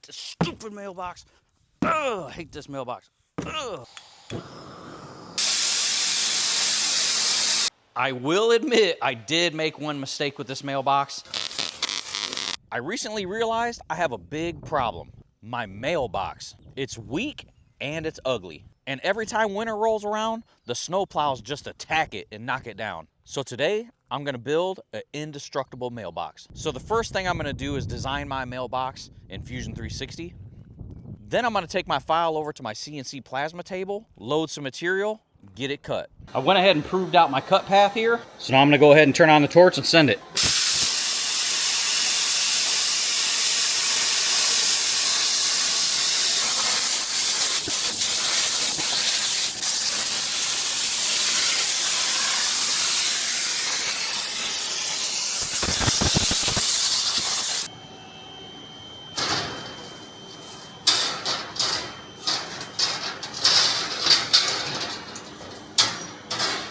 this stupid mailbox. Ugh, I hate this mailbox. Ugh. I will admit I did make one mistake with this mailbox. I recently realized I have a big problem. My mailbox. It's weak and it's ugly. And every time winter rolls around, the snow plows just attack it and knock it down. So today, I'm gonna build an indestructible mailbox. So the first thing I'm gonna do is design my mailbox in Fusion 360. Then I'm gonna take my file over to my CNC plasma table, load some material, get it cut. I went ahead and proved out my cut path here. So now I'm gonna go ahead and turn on the torch and send it.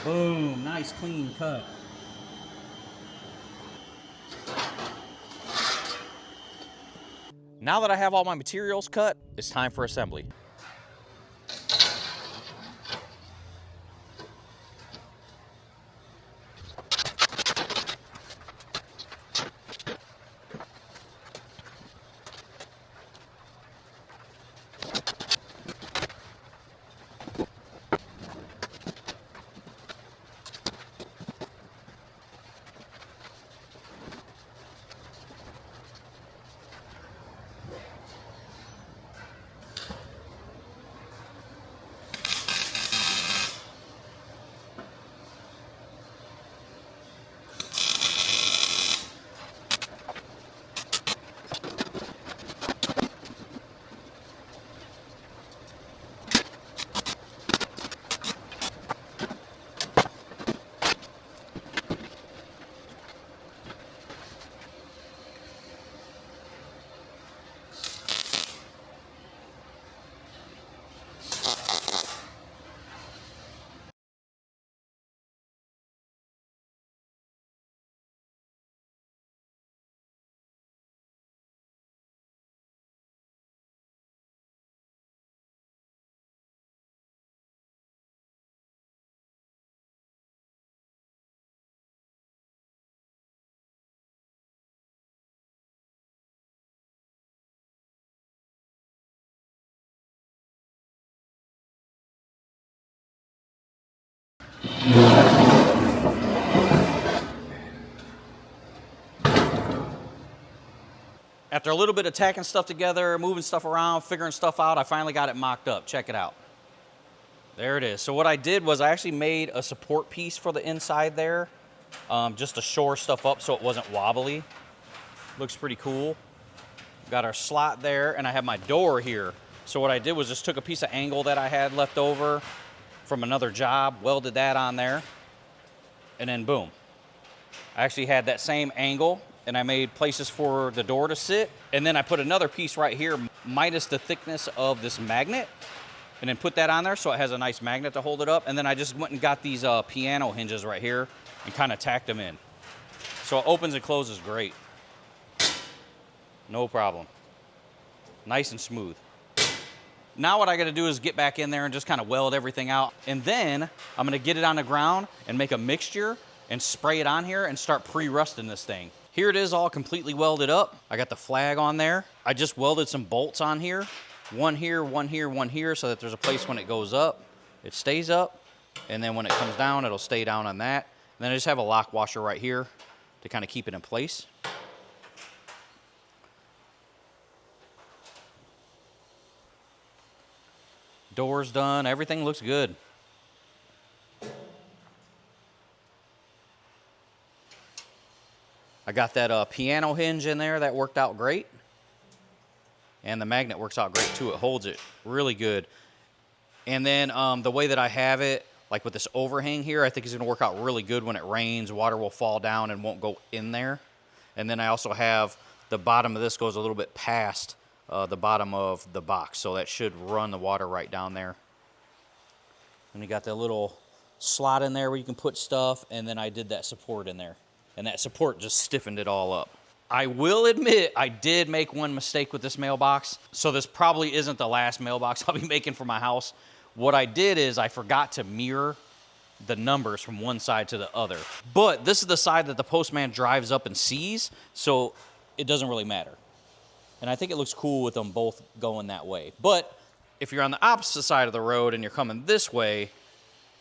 Boom, nice clean cut. Now that I have all my materials cut, it's time for assembly. After a little bit of tacking stuff together, moving stuff around, figuring stuff out, I finally got it mocked up. Check it out. There it is. So what I did was I actually made a support piece for the inside there, just to shore stuff up so it wasn't wobbly. Looks pretty cool. Got our slot there, and I have my door here. So what I did was just took a piece of angle that I had left over from another job, welded that on there, and then boom. I actually had that same angle, and I made places for the door to sit, and then I put another piece right here, minus the thickness of this magnet, and then put that on there so it has a nice magnet to hold it up, and then I just went and got these piano hinges right here and kind of tacked them in. So it opens and closes great. No problem. Nice and smooth. Now what I gotta do is get back in there and just kind of weld everything out, and then I'm gonna get it on the ground and make a mixture and spray it on here and start pre-rusting this thing. Here it is all completely welded up. I got the flag on there. I just welded some bolts on here. One here, one here, one here, so that there's a place when it goes up, it stays up, and then when it comes down, it'll stay down on that. And then I just have a lock washer right here to kind of keep it in place. Door's done, everything looks good. I got that piano hinge in there, that worked out great. And the magnet works out great too, it holds it really good. And then the way that I have it, like with this overhang here, I think it's gonna work out really good when it rains, water will fall down and won't go in there. And then I also have the bottom of this goes a little bit past the bottom of the box, so that should run the water right down there. And you got that little slot in there where you can put stuff, and then I did that support in there. And that support just stiffened it all up. I will admit I did make one mistake with this mailbox. So this probably isn't the last mailbox I'll be making for my house. What I did is I forgot to mirror the numbers from one side to the other. But this is the side that the postman drives up and sees, so it doesn't really matter. And I think it looks cool with them both going that way. But if you're on the opposite side of the road and you're coming this way,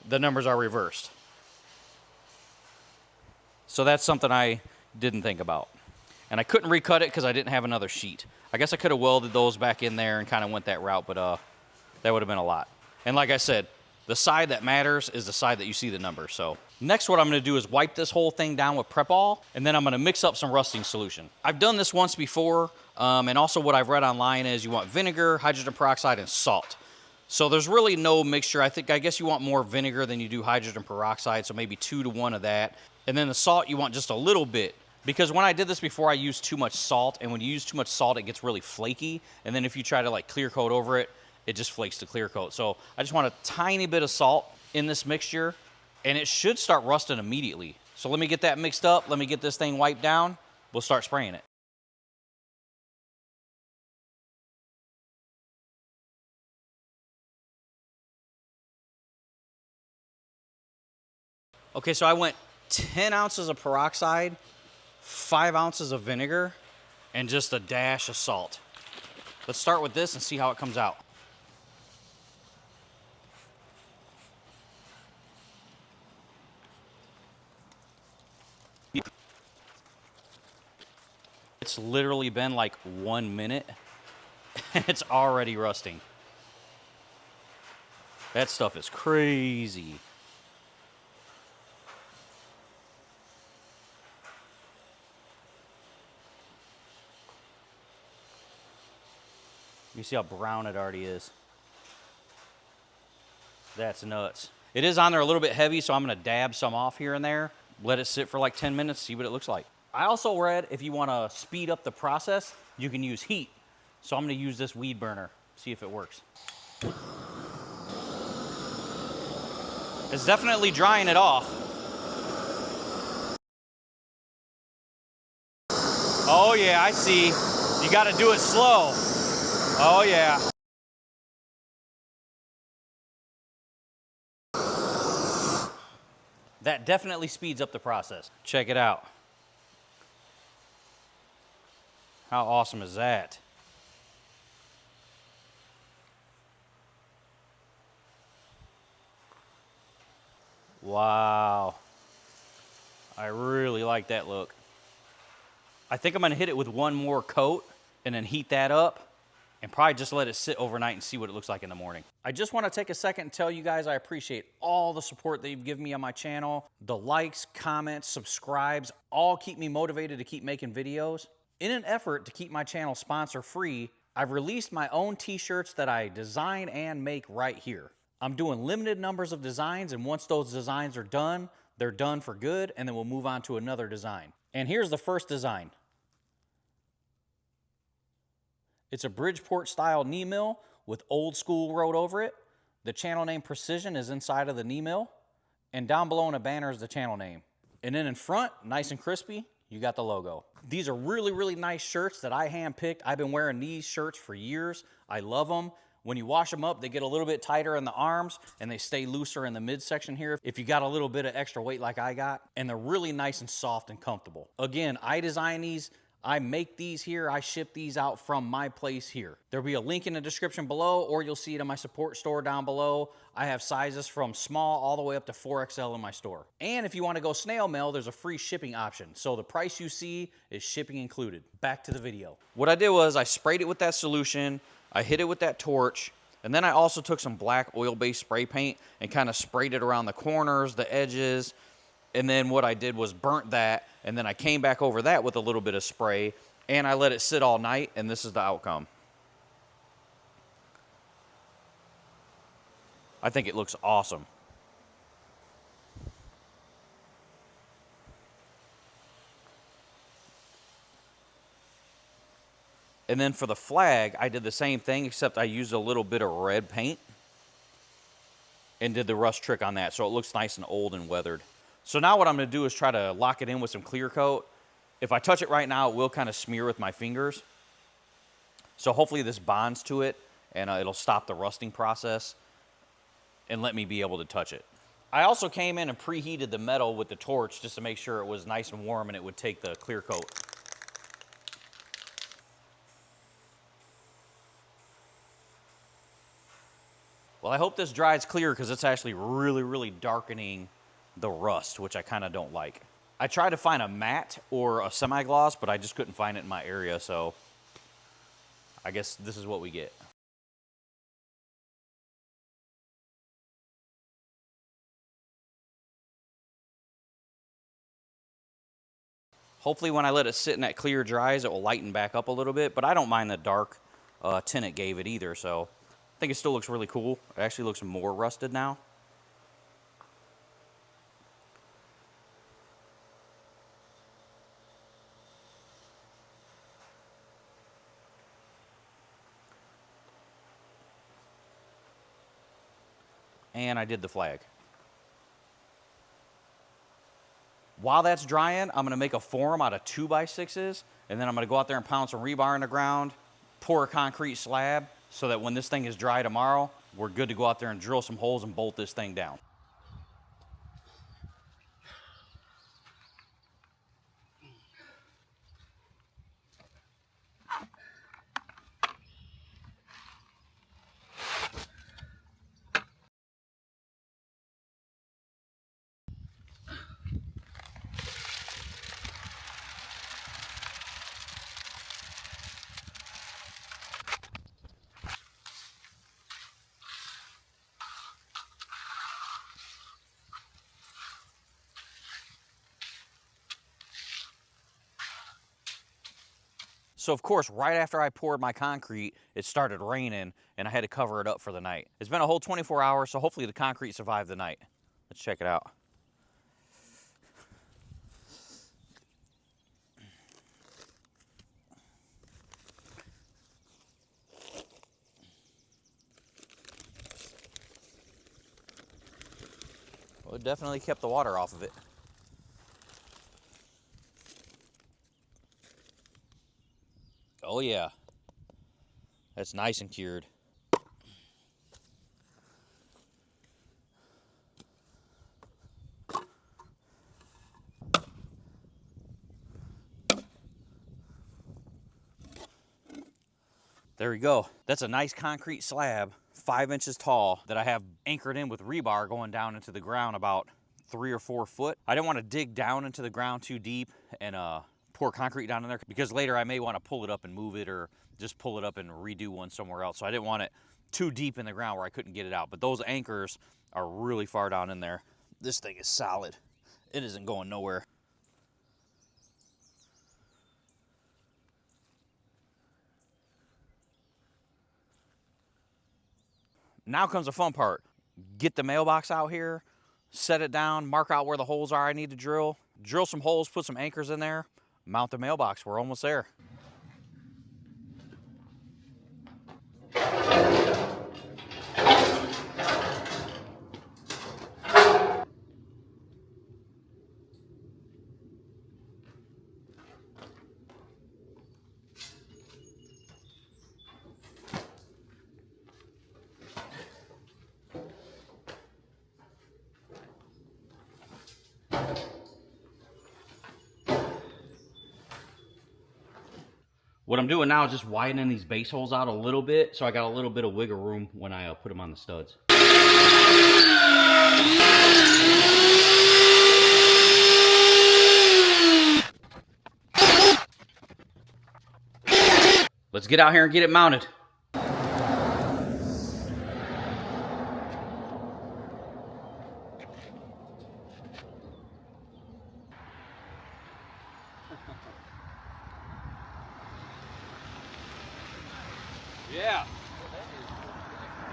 the numbers are reversed. So that's something I didn't think about. And I couldn't recut it because I didn't have another sheet. I guess I could have welded those back in there and kind of went that route, but that would have been a lot. And like I said, the side that matters is the side that you see the numbers. So next what I'm gonna do is wipe this whole thing down with Prep-All, and then I'm gonna mix up some rusting solution. I've done this once before, and also what I've read online is you want vinegar, hydrogen peroxide, and salt. So there's really no mixture. I guess you want more vinegar than you do hydrogen peroxide, so maybe 2 to 1 of that. And then the salt, you want just a little bit. Because when I did this before, I used too much salt, and when you use too much salt, it gets really flaky. And then if you try to like clear coat over it, it just flakes to clear coat. So I just want a tiny bit of salt in this mixture, and it should start rusting immediately. So let me get that mixed up. Let me get this thing wiped down. We'll start spraying it. Okay, so I went 10 ounces of peroxide, 5 ounces of vinegar, and just a dash of salt. Let's start with this and see how it comes out. It's literally been like 1 minute and it's already rusting. That stuff is crazy. You see how brown it already is. That's nuts. It is on there a little bit heavy, so I'm gonna dab some off here and there, let it sit for like 10 minutes, see what it looks like. I also read if you wanna speed up the process, you can use heat. So I'm gonna use this weed burner, see if it works. It's definitely drying it off. Oh yeah, I see. You gotta do it slow. Oh yeah. That definitely speeds up the process. Check it out. How awesome is that? Wow. I really like that look. I think I'm gonna hit it with one more coat and then heat that up and probably just let it sit overnight and see what it looks like in the morning. I just wanna take a second and tell you guys I appreciate all the support that you've given me on my channel. The likes, comments, subscribes, all keep me motivated to keep making videos. In an effort to keep my channel sponsor free, I've released my own t-shirts that I design and make right here. I'm doing limited numbers of designs, and once those designs are done, they're done for good, and then we'll move on to another design. And here's the first design. It's a Bridgeport style knee mill with old school wrote over it. The channel name Precision is inside of the knee mill, and down below in a banner is the channel name. And then in front, nice and crispy, you got the logo. These are really, really nice shirts that I handpicked. I've been wearing these shirts for years. I love them. When you wash them up, they get a little bit tighter in the arms and they stay looser in the midsection here if you got a little bit of extra weight like I got. And they're really nice and soft and comfortable. Again, I design these. I make these here. I ship these out from my place here. There'll be a link in the description below, or you'll see it in my support store down below. I have sizes from small all the way up to 4XL in my store. And if you want to go snail mail, there's a free shipping option. So the price you see is shipping included. Back to the video. What I did was I sprayed it with that solution. I hit it with that torch. And then I also took some black oil-based spray paint and kind of sprayed it around the corners, the edges. And then what I did was burnt that, and then I came back over that with a little bit of spray, and I let it sit all night, and this is the outcome. I think it looks awesome. And then for the flag, I did the same thing, except I used a little bit of red paint and did the rust trick on that, so it looks nice and old and weathered. So now what I'm gonna do is try to lock it in with some clear coat If I touch it right now, it will kind of smear with my fingers. So hopefully this bonds to it, and it'll stop the rusting process and let me be able to touch it. I also came in and preheated the metal with the torch just to make sure it was nice and warm and it would take the clear coat. Well, I hope this dries clear because it's actually really, really darkening the rust, which I kind of don't like. I tried to find a matte or a semi-gloss, but I just couldn't find it in my area, so I guess this is what we get. Hopefully when I let it sit in that clear dries, it will lighten back up a little bit, but I don't mind the dark tint it gave it either, so I think it still looks really cool. It actually looks more rusted now. And I did the flag. While that's drying, I'm gonna make a form out of 2x6s, and then I'm gonna go out there and pound some rebar in the ground, pour a concrete slab, so that when this thing is dry tomorrow, we're good to go out there and drill some holes and bolt this thing down. So of course, right after I poured my concrete, it started raining and I had to cover it up for the night. It's been a whole 24 hours, so hopefully the concrete survived the night. Let's check it out. Well, it definitely kept the water off of it. Oh yeah, that's nice and cured. There we go. That's a nice concrete slab, 5 inches tall, that I have anchored in with rebar going down into the ground about 3 or 4 foot. I didn't want to dig down into the ground too deep and pour concrete down in there, because later I may want to pull it up and move it, or just pull it up and redo one somewhere else. So I didn't want it too deep in the ground where I couldn't get it out. But those anchors are really far down in there. This thing is solid. It isn't going nowhere. Now comes the fun part. Get the mailbox out here, set it down, mark out where the holes are I need to drill some holes, put some anchors in there, mount the mailbox. We're almost there. What I'm doing now is just widening these base holes out a little bit, so I got a little bit of wiggle room when I put them on the studs. Let's get out here and get it mounted. Yeah.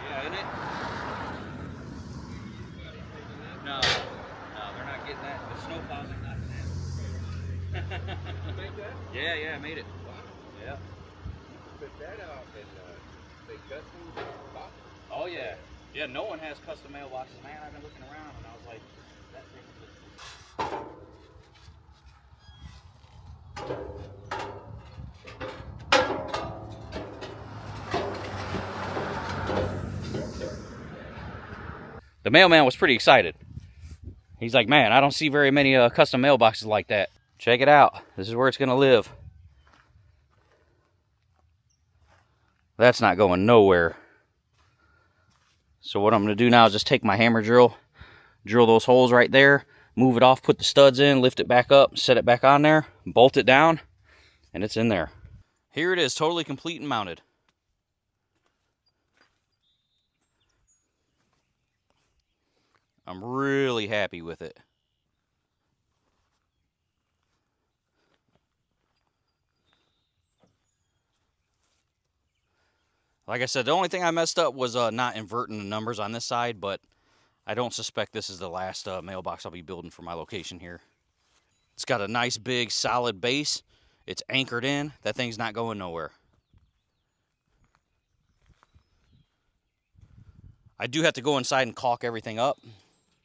Yeah, isn't it? No, they're not getting that. The snow plows are not getting that. You make that? Yeah, I made it. Wow. Yeah. Put that out and they custom box. Oh yeah. Yeah, no one has custom mailboxes, man. I've been looking around and I was like, that thing is The mailman was pretty excited. He's like, man, I don't see very many custom mailboxes like that. Check it out. This is where it's going to live. That's not going nowhere. So what I'm going to do now is just take my hammer drill those holes right there, move it off, put the studs in, lift it back up, set it back on there, bolt it down, and it's in there. Here it is, totally complete and mounted. I'm really happy with it. Like I said, the only thing I messed up was not inverting the numbers on this side, but I don't suspect this is the last mailbox I'll be building for my location here. It's got a nice big solid base. It's anchored in. That thing's not going nowhere. I do have to go inside and caulk everything up,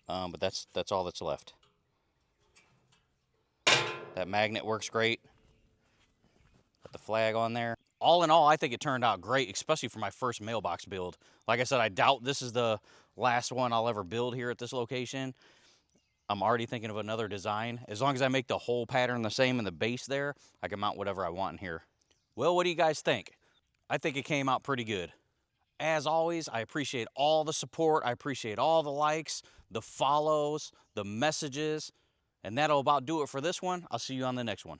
but that's all that's left. That magnet works great. Got the flag on there. All in all, I think it turned out great, especially for my first mailbox build. Like I said, I doubt this is the last one I'll ever build here at this location. I'm already thinking of another design. As long as I make the whole pattern the same in the base there, I can mount whatever I want in here. Well, what do you guys think? I think it came out pretty good. As always, I appreciate all the support. I appreciate all the likes, the follows, the messages. And that'll about do it for this one. I'll see you on the next one.